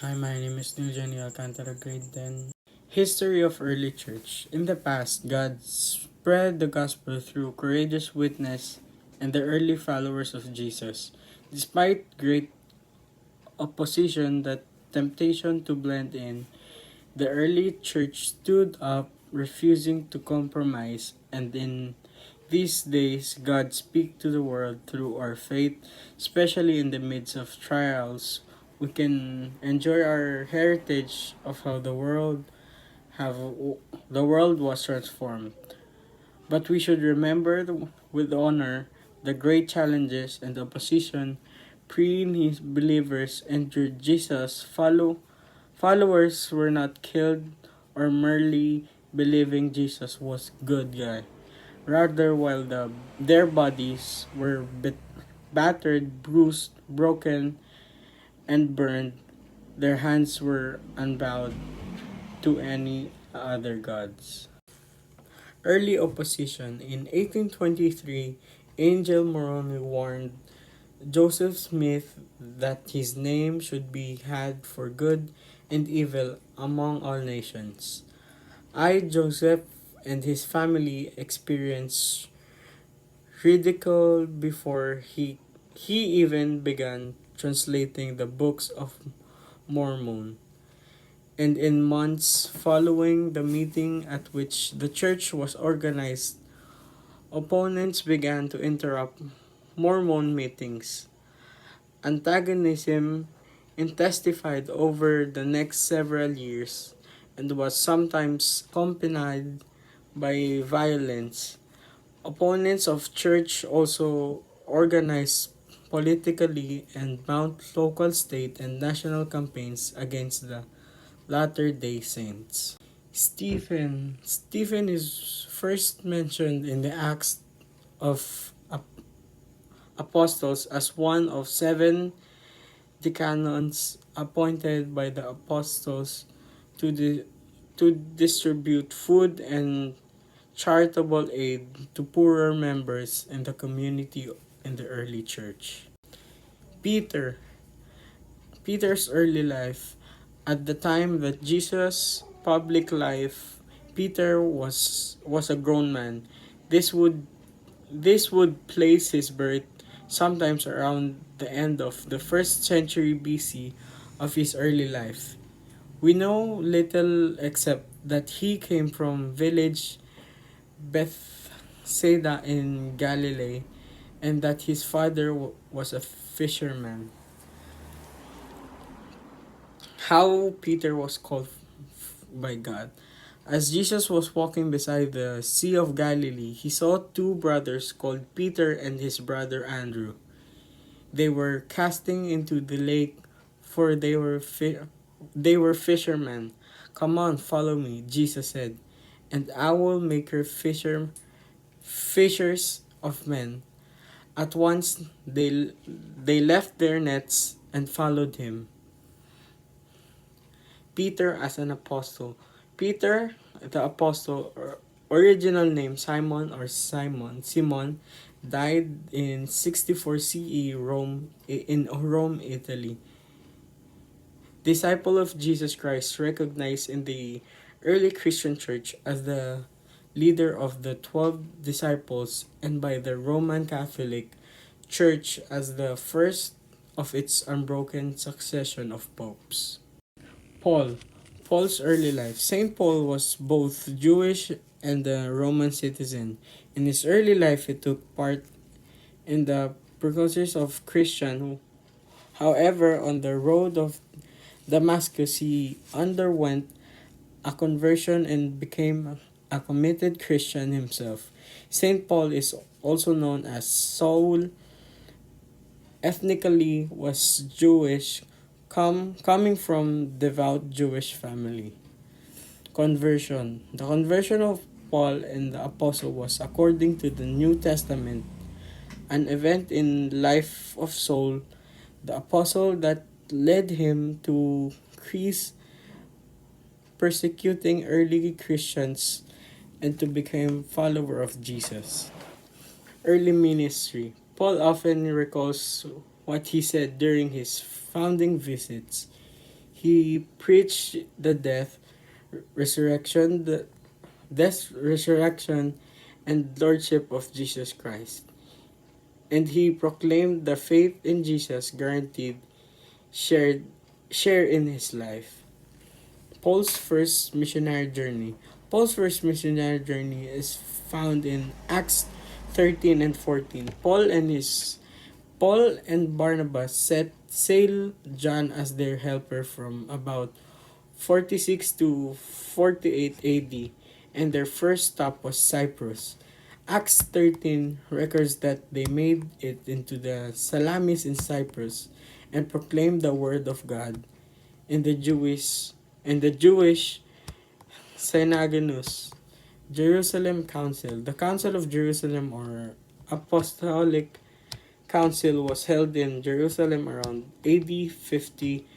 Hi, my name is Nujani Alcantara, grade 10. History of early church. In the past, God spread the gospel through courageous witness and the early followers of Jesus. Despite great opposition, the temptation to blend in, the early church stood up, refusing to compromise, and in these days, God speaks to the world through our faith, especially in the midst of trials. We can enjoy our heritage of how have the world was transformed. But we should remember with honor the great challenges and opposition pre-believers endured. Followers were not killed or merely believing Jesus was good guy. Rather, while their bodies were battered, bruised, broken, and burned, their hands were unbowed to any other gods. Early opposition. In 1823, Angel Moroni warned Joseph Smith that his name should be had for good and evil among all nations. Joseph, and his family experienced ridicule before he even began translating the books of Mormon. And in months following the meeting at which the church was organized, opponents began to interrupt Mormon meetings. Antagonism intensified over the next several years and was sometimes accompanied by violence. Opponents of church also organized politically and mount local, state, and national campaigns against the Latter-day Saints. Stephen is first mentioned in the Acts of Apostles as one of seven deacons appointed by the apostles to to distribute food and charitable aid to poorer members in the community in the early church. Peter. Peter's early life. At the time that Jesus' public life, Peter was a grown man. This would this would place his birth sometimes around the end of the first century BC of his early life. We know little except that he came from village Bethsaida in Galilee and that his father was a fisherman. How Peter was called by God. As Jesus was walking beside the Sea of Galilee, he saw two brothers called Peter and his brother Andrew. They were casting into the lake, for they were fishermen. "Come on, follow me," Jesus said, "and I will make your fishers of men." At once they left their nets and followed him. Peter as an apostle. Peter, the apostle, original name Simon, died in 64 CE in Rome, Italy. Disciple of Jesus Christ, recognized in the early Christian church as the leader of the 12 disciples and by the Roman Catholic Church as the first of its unbroken succession of popes. Paul. Paul's early life. St. Paul was both Jewish and a Roman citizen. In his early life, he took part in the precursors of Christian. However, on the road of Damascus, he underwent a conversion and became a committed Christian himself. St. Paul is also known as Saul. Ethnically was Jewish, coming from devout Jewish family. Conversion. The conversion of Paul and the apostle was according to the New Testament an event in life of Saul, the apostle that led him to increase persecuting early Christians and to become follower of Jesus. Early ministry. Paul often recalls what he said during his founding visits. He preached the resurrection, resurrection, and lordship of Jesus Christ. And he proclaimed the faith in Jesus guaranteed shared share in his life. Paul's first missionary journey. Paul's first missionary journey is found in Acts 13 and 14. Paul and Barnabas set sail John as their helper from about 46 to 48 AD, and their first stop was Cyprus. Acts 13 records that they made it into the Salamis in Cyprus and proclaimed the word of God in the Jewish Synagogues. Jerusalem Council. The Council of Jerusalem, or Apostolic Council, was held in Jerusalem around AD 50.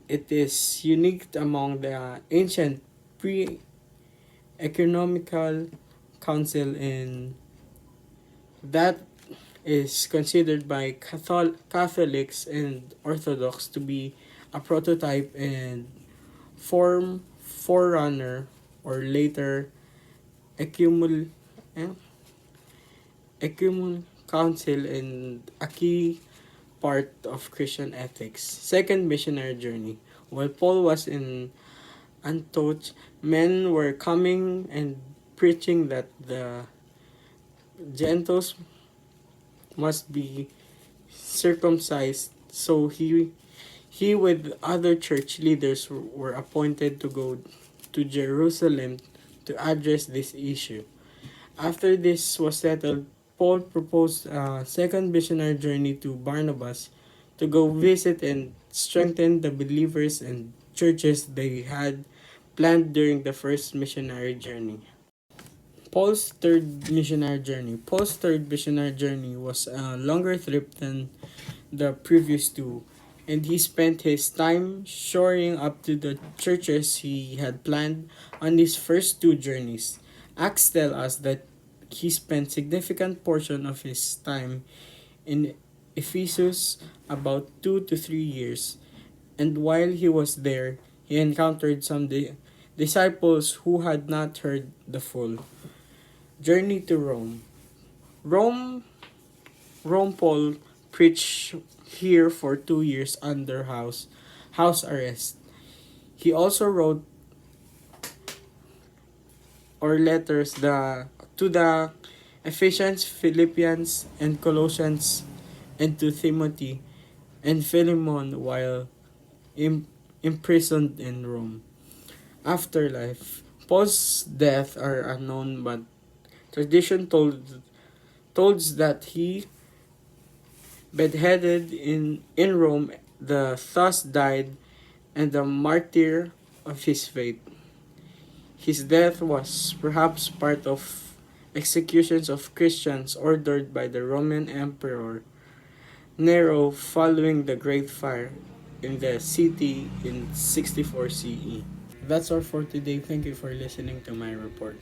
It is unique among the ancient pre-economical council in that is considered by Catholics and Orthodox to be a prototype and forerunner or later ecumenical eh, council and a key part of Christian ethics. Second missionary journey. While Paul was in Antioch, men were coming and preaching that the Gentiles must be circumcised. So he with other church leaders were appointed to go to Jerusalem to address this issue. After this was settled, Paul proposed a second missionary journey to Barnabas to go visit and strengthen the believers and churches they had planned during the first missionary journey. Paul's third missionary journey. Paul's third missionary journey was a longer trip than the previous two, and he spent his time shoring up to the churches he had planned on his first two journeys. Acts tell us that he spent significant portion of his time in Ephesus, about 2 to 3 years, and while he was there, he encountered some disciples who had not heard the full journey to Rome. Rome, Paul preached here for 2 years under house arrest. He also wrote or letters to the Ephesians, Philippians, and Colossians, and to Timothy and Philemon while imprisoned in Rome. Afterlife. Paul's death are unknown, but tradition told that he beheaded in Rome, thus died, and the martyr of his faith. His death was perhaps part of executions of Christians ordered by the Roman Emperor Nero following the Great Fire in the city in 64 CE. That's all for today. Thank you for listening to my report.